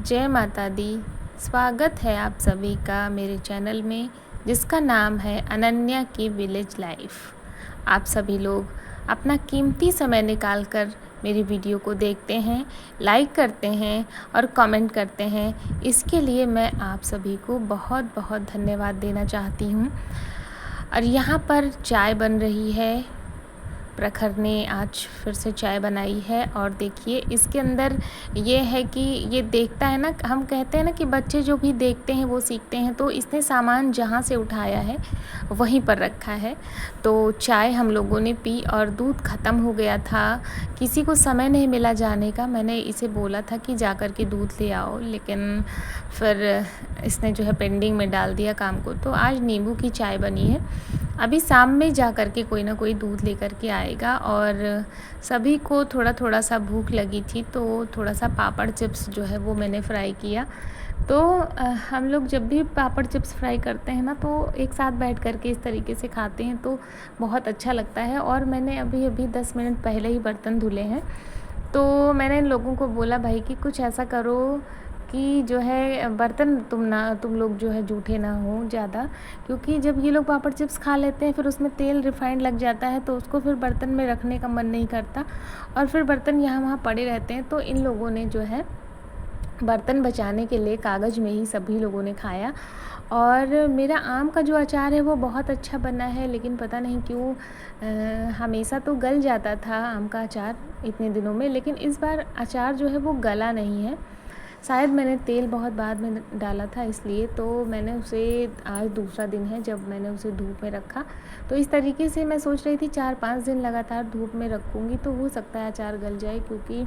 जय माता दी। स्वागत है आप सभी का मेरे चैनल में, जिसका नाम है अनन्या की विलेज लाइफ। आप सभी लोग अपना कीमती समय निकाल कर मेरी वीडियो को देखते हैं, लाइक करते हैं और कमेंट करते हैं। इसके लिए मैं आप सभी को बहुत बहुत धन्यवाद देना चाहती हूँ। और यहाँ पर चाय बन रही है। प्रखर ने आज फिर से चाय बनाई है और देखिए इसके अंदर ये है कि ये देखता है ना, हम कहते हैं ना कि बच्चे जो भी देखते हैं वो सीखते हैं। तो इसने सामान जहाँ से उठाया है वहीं पर रखा है। तो चाय हम लोगों ने पी और दूध ख़त्म हो गया था। किसी को समय नहीं मिला जाने का। मैंने इसे बोला था कि जा कर के दूध ले आओ, लेकिन फिर इसने जो है पेंडिंग में डाल दिया काम को। तो आज नींबू की चाय बनी है। अभी शाम में जा कर के कोई ना कोई दूध लेकर के आएगा। और सभी को थोड़ा थोड़ा सा भूख लगी थी, तो थोड़ा सा पापड़ चिप्स जो है वो मैंने फ्राई किया। तो हम लोग जब भी पापड़ चिप्स फ्राई करते हैं ना, तो एक साथ बैठ कर के इस तरीके से खाते हैं तो बहुत अच्छा लगता है। और मैंने अभी अभी 10 मिनट पहले ही बर्तन धुले हैं। तो मैंने इन लोगों को बोला भाई कि कुछ ऐसा करो कि जो है बर्तन तुम लोग जो है जूठे ना हो ज़्यादा, क्योंकि जब ये लोग पापड़ चिप्स खा लेते हैं फिर उसमें तेल रिफाइंड लग जाता है, तो उसको फिर बर्तन में रखने का मन नहीं करता और फिर बर्तन यहाँ वहाँ पड़े रहते हैं। तो इन लोगों ने जो है बर्तन बचाने के लिए कागज़ में ही सभी लोगों ने खाया। और मेरा आम का जो अचार है वो बहुत अच्छा बना है, लेकिन पता नहीं क्यों हमेशा तो गल जाता था आम का अचार इतने दिनों में, लेकिन इस बार अचार जो है वो गला नहीं है। शायद मैंने तेल बहुत बाद में डाला था इसलिए। तो मैंने उसे, आज दूसरा दिन है जब मैंने उसे धूप में रखा। तो इस तरीके से मैं सोच रही थी 4-5 दिन लगातार धूप में रखूँगी तो हो सकता है अचार गल जाए, क्योंकि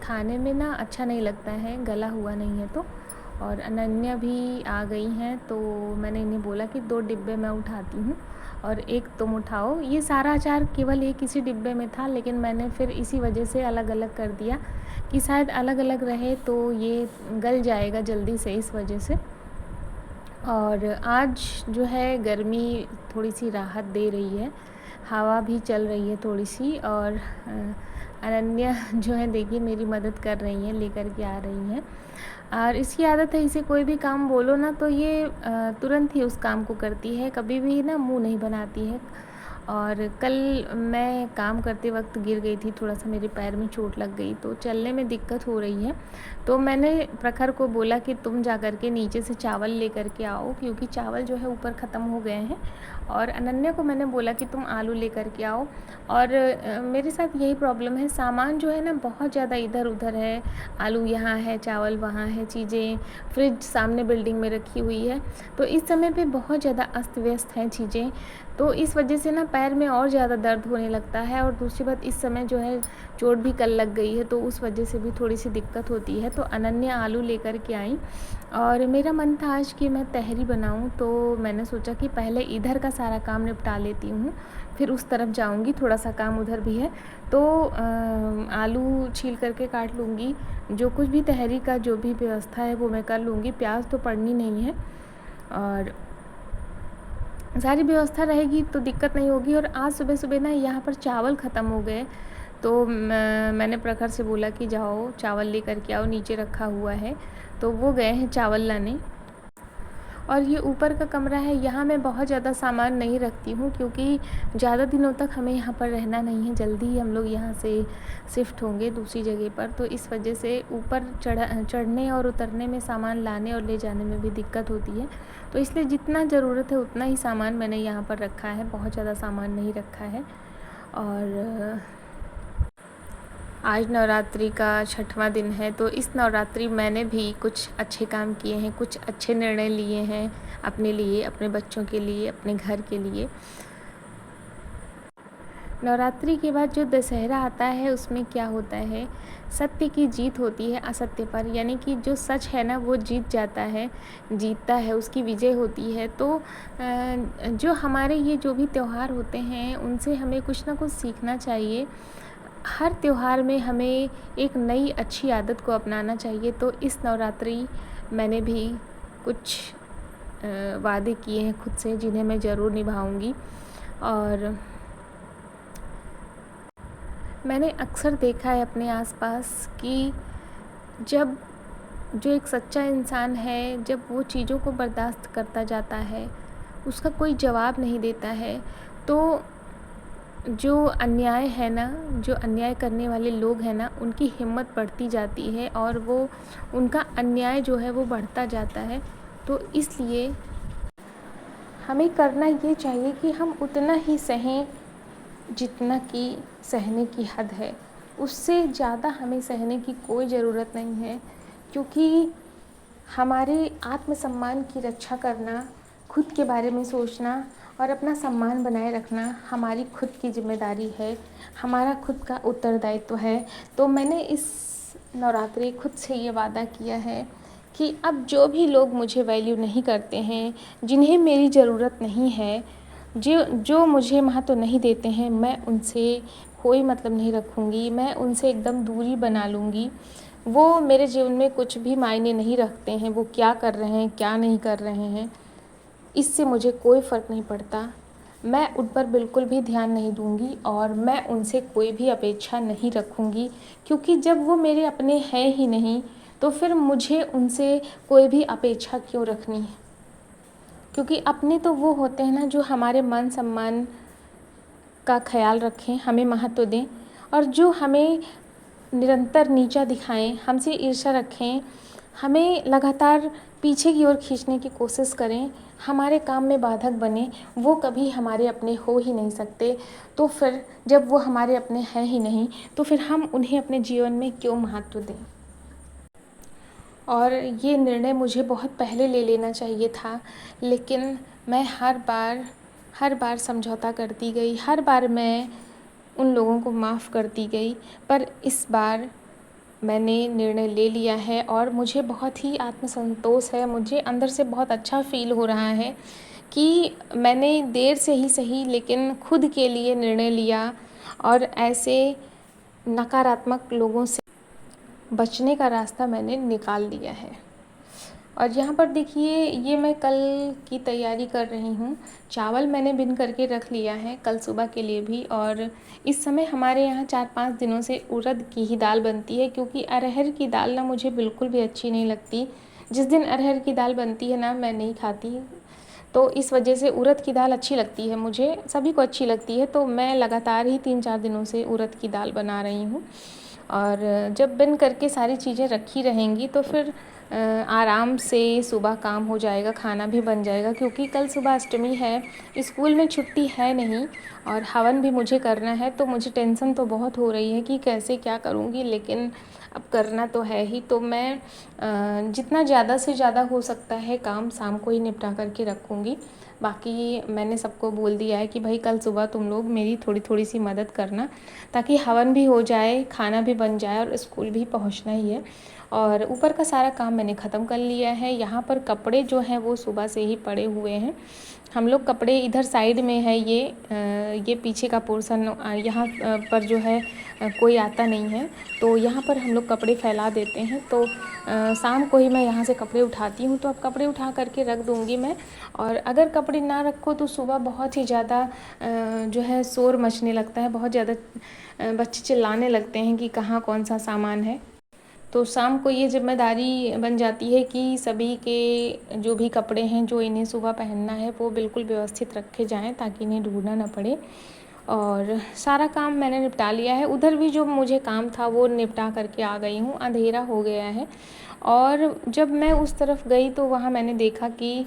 खाने में ना अच्छा नहीं लगता है गला हुआ नहीं है तो। और अनन्या भी आ गई हैं, तो मैंने इन्हें बोला कि 2 डिब्बे मैं उठाती हूँ और एक तुम उठाओ। ये सारा अचार केवल एक इसी डिब्बे में था, लेकिन मैंने फिर इसी वजह से अलग अलग कर दिया कि शायद अलग अलग रहे तो ये गल जाएगा जल्दी से, इस वजह से। और आज जो है गर्मी थोड़ी सी राहत दे रही है, हवा भी चल रही है थोड़ी सी। और अनन्या जो है देखिए मेरी मदद कर रही हैं, लेकर के आ रही हैं। और इसकी आदत है, इसे कोई भी काम बोलो ना तो ये तुरंत ही उस काम को करती है, कभी भी ना मुंह नहीं बनाती है। और कल मैं काम करते वक्त गिर गई थी, थोड़ा सा मेरे पैर में चोट लग गई, तो चलने में दिक्कत हो रही है। तो मैंने प्रखर को बोला कि तुम जा कर के नीचे से चावल ले कर के आओ, क्योंकि चावल जो है ऊपर ख़त्म हो गए हैं। और अनन्या को मैंने बोला कि तुम आलू ले कर के आओ। और मेरे साथ यही प्रॉब्लम है, सामान जो है ना बहुत ज़्यादा इधर उधर है। आलू यहाँ है, चावल वहाँ है, चीज़ें फ्रिज सामने बिल्डिंग में रखी हुई है। तो इस समय पे बहुत ज़्यादा अस्त व्यस्त हैं चीज़ें, तो इस वजह से ना पैर में और ज़्यादा दर्द होने लगता है। और दूसरी बात, इस समय जो है चोट भी कल लग गई है, तो उस वजह से भी थोड़ी सी दिक्कत होती है। तो अनन्या आलू लेकर के आई और मेरा मन था आज कि मैं तहरी बनाऊं, तो मैंने सोचा कि पहले इधर का सारा काम निपटा लेती हूँ, फिर उस तरफ जाऊंगी, थोड़ा सा काम उधर भी है। तो आलू छील करके काट लूँगी, जो कुछ भी तहरी का जो भी व्यवस्था है वो मैं कर लूँगी। प्याज तो पड़नी नहीं है और सारी व्यवस्था रहेगी तो दिक्कत नहीं होगी। और आज सुबह सुबह ना यहाँ पर चावल ख़त्म हो गए, तो मैंने प्रखर से बोला कि जाओ चावल ले कर के आओ, नीचे रखा हुआ है। तो वो गए हैं चावल लाने। और ये ऊपर का कमरा है, यहाँ मैं बहुत ज़्यादा सामान नहीं रखती हूँ, क्योंकि ज़्यादा दिनों तक हमें यहाँ पर रहना नहीं है, जल्दी ही हम लोग यहाँ से शिफ्ट होंगे दूसरी जगह पर। तो इस वजह से ऊपर चढ़ने और उतरने में, सामान लाने और ले जाने में भी दिक्कत होती है। तो इसलिए जितना ज़रूरत है उतना ही सामान मैंने यहाँ पर रखा है, बहुत ज़्यादा सामान नहीं रखा है। और आज नवरात्रि का 6वां दिन है, तो इस नवरात्रि मैंने भी कुछ अच्छे काम किए हैं, कुछ अच्छे निर्णय लिए हैं अपने लिए, अपने बच्चों के लिए, अपने घर के लिए। नवरात्रि के बाद जो दशहरा आता है उसमें क्या होता है, सत्य की जीत होती है असत्य पर, यानी कि जो सच है ना वो जीत जाता है, जीतता है, उसकी विजय होती है। तो जो हमारे ये जो भी त्यौहार होते हैं उनसे हमें कुछ ना कुछ सीखना चाहिए। हर त्यौहार में हमें एक नई अच्छी आदत को अपनाना चाहिए। तो इस नवरात्रि मैंने भी कुछ वादे किए हैं खुद से, जिन्हें मैं ज़रूर निभाऊंगी। और मैंने अक्सर देखा है अपने आसपास कि जब जो एक सच्चा इंसान है, जब वो चीज़ों को बर्दाश्त करता जाता है, उसका कोई जवाब नहीं देता है, तो जो अन्याय है ना, जो अन्याय करने वाले लोग हैं ना, उनकी हिम्मत बढ़ती जाती है और वो उनका अन्याय जो है वो बढ़ता जाता है। तो इसलिए हमें करना ये चाहिए कि हम उतना ही सहें जितना कि सहने की हद है। उससे ज़्यादा हमें सहने की कोई ज़रूरत नहीं है, क्योंकि हमारे आत्मसम्मान की रक्षा करना, खुद के बारे में सोचना और अपना सम्मान बनाए रखना हमारी खुद की ज़िम्मेदारी है, हमारा खुद का उत्तरदायित्व है। तो मैंने इस नवरात्रि खुद से ये वादा किया है कि अब जो भी लोग मुझे वैल्यू नहीं करते हैं, जिन्हें मेरी ज़रूरत नहीं है, जो जो मुझे महत्व नहीं देते हैं, मैं उनसे कोई मतलब नहीं रखूँगी, मैं उनसे एकदम दूरी बना लूँगी। वो मेरे जीवन में कुछ भी मायने नहीं रखते हैं, वो क्या कर रहे हैं, क्या नहीं कर रहे हैं, इससे मुझे कोई फ़र्क नहीं पड़ता। मैं उन पर बिल्कुल भी ध्यान नहीं दूँगी और मैं उनसे कोई भी अपेक्षा नहीं रखूँगी, क्योंकि जब वो मेरे अपने हैं ही नहीं, तो फिर मुझे उनसे कोई भी अपेक्षा क्यों रखनी है। क्योंकि अपने तो वो होते हैं ना, जो हमारे मान सम्मान का ख्याल रखें, हमें महत्व दें, और जो हमें निरंतर नीचा दिखाएं, हमसे ईर्ष्या रखें, हमें लगातार पीछे की ओर खींचने की कोशिश करें, हमारे काम में बाधक बने, वो कभी हमारे अपने हो ही नहीं सकते। तो फिर जब वो हमारे अपने हैं ही नहीं, तो फिर हम उन्हें अपने जीवन में क्यों महत्व दें। और ये निर्णय मुझे बहुत पहले ले लेना चाहिए था, लेकिन मैं हर बार समझौता करती गई, हर बार मैं उन लोगों को माफ़ करती गई। पर इस बार मैंने निर्णय ले लिया है और मुझे बहुत ही आत्मसंतोष है, मुझे अंदर से बहुत अच्छा फ़ील हो रहा है कि मैंने देर से ही सही लेकिन खुद के लिए निर्णय लिया और ऐसे नकारात्मक लोगों से बचने का रास्ता मैंने निकाल लिया है। और यहाँ पर देखिए, ये मैं कल की तैयारी कर रही हूँ। चावल मैंने भिन करके रख लिया है कल सुबह के लिए भी। और इस समय हमारे यहाँ 4-5 दिनों से उड़द की ही दाल बनती है, क्योंकि अरहर की दाल ना मुझे बिल्कुल भी अच्छी नहीं लगती। जिस दिन अरहर की दाल बनती है ना, मैं नहीं खाती। तो इस वजह से उड़द की दाल अच्छी लगती है, मुझे सभी को अच्छी लगती है। तो मैं लगातार ही 3-4 दिनों से उड़द की दाल बना रही हूँ। और जब बिन करके सारी चीज़ें रखी रहेंगी तो फिर आराम से सुबह काम हो जाएगा, खाना भी बन जाएगा, क्योंकि कल सुबह अष्टमी है, स्कूल में छुट्टी है नहीं और हवन भी मुझे करना है। तो मुझे टेंशन तो बहुत हो रही है कि कैसे क्या करूँगी, लेकिन अब करना तो है ही। तो मैं जितना ज़्यादा से ज़्यादा हो सकता है काम शाम को ही निपटा करके रखूँगी। बाकी मैंने सबको बोल दिया है कि भाई कल सुबह तुम लोग मेरी थोड़ी थोड़ी सी मदद करना, ताकि हवन भी हो जाए, खाना भी बन जाए और स्कूल भी पहुंचना ही है। और ऊपर का सारा काम मैंने ख़त्म कर लिया है। यहाँ पर कपड़े जो हैं वो सुबह से ही पड़े हुए हैं। हम लोग कपड़े इधर साइड में है, ये पीछे का पोर्शन, यहाँ पर जो है कोई आता नहीं है, तो यहाँ पर हम लोग कपड़े फैला देते हैं। तो शाम को ही मैं यहाँ से कपड़े उठाती हूँ। तो अब कपड़े उठा करके रख दूँगी मैं। और अगर कपड़े ना रखो तो सुबह बहुत ही ज़्यादा जो है शोर मचने लगता है, बहुत ज़्यादा बच्चे चिल्लाने लगते हैं कि कहाँ कौन सा सामान है। तो शाम को ये ज़िम्मेदारी बन जाती है कि सभी के जो भी कपड़े हैं जो इन्हें सुबह पहनना है वो बिल्कुल व्यवस्थित रखे जाएं, ताकि इन्हें ढूंढना ना पड़े। और सारा काम मैंने निपटा लिया है। उधर भी जो मुझे काम था वो निपटा करके आ गई हूँ, अंधेरा हो गया है। और जब मैं उस तरफ गई तो वहाँ मैंने देखा कि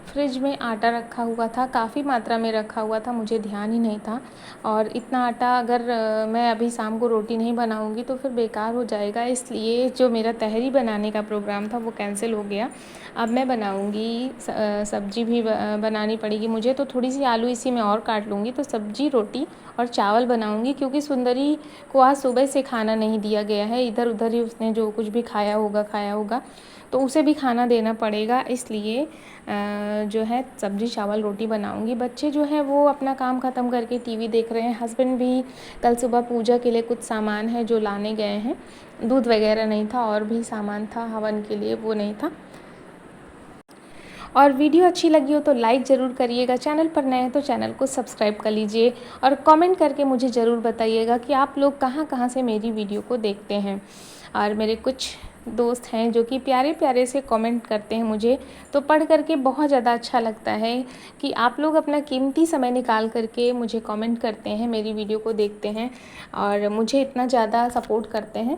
फ्रिज में आटा रखा हुआ था, काफ़ी मात्रा में रखा हुआ था, मुझे ध्यान ही नहीं था। और इतना आटा अगर मैं अभी शाम को रोटी नहीं बनाऊंगी तो फिर बेकार हो जाएगा, इसलिए जो मेरा तहरी बनाने का प्रोग्राम था वो कैंसिल हो गया। अब मैं बनाऊंगी, सब्जी भी बनानी पड़ेगी मुझे, तो थोड़ी सी आलू इसी में और काट लूँगी, तो सब्जी, रोटी और चावल बनाऊंगी। क्योंकि सुंदरी को आज सुबह से खाना नहीं दिया गया है, इधर उधर ही उसने जो कुछ भी खाया होगा, तो उसे भी खाना देना पड़ेगा। इसलिए जो है सब्जी, चावल, रोटी बनाऊंगी। बच्चे जो हैं वो अपना काम ख़त्म करके टीवी देख रहे हैं। हस्बैंड भी कल सुबह पूजा के लिए कुछ सामान है जो लाने गए हैं, दूध वगैरह नहीं था और भी सामान था हवन के लिए, वो नहीं था। और वीडियो अच्छी लगी हो तो लाइक ज़रूर करिएगा, चैनल पर नए हैं तो चैनल को सब्सक्राइब कर लीजिए और कमेंट करके मुझे ज़रूर बताइएगा कि आप लोग कहाँ कहाँ से मेरी वीडियो को देखते हैं। और मेरे कुछ दोस्त हैं जो कि प्यारे प्यारे से कमेंट करते हैं मुझे, तो पढ़ करके बहुत ज़्यादा अच्छा लगता है कि आप लोग अपना कीमती समय निकाल करके मुझे कमेंट करते हैं, मेरी वीडियो को देखते हैं और मुझे इतना ज़्यादा सपोर्ट करते हैं।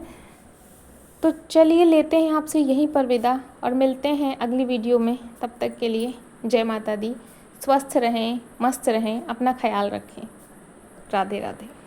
तो चलिए लेते हैं आपसे यहीं पर विदा और मिलते हैं अगली वीडियो में। तब तक के लिए जय माता दी। स्वस्थ रहें, मस्त रहें, अपना ख्याल रखें। राधे राधे।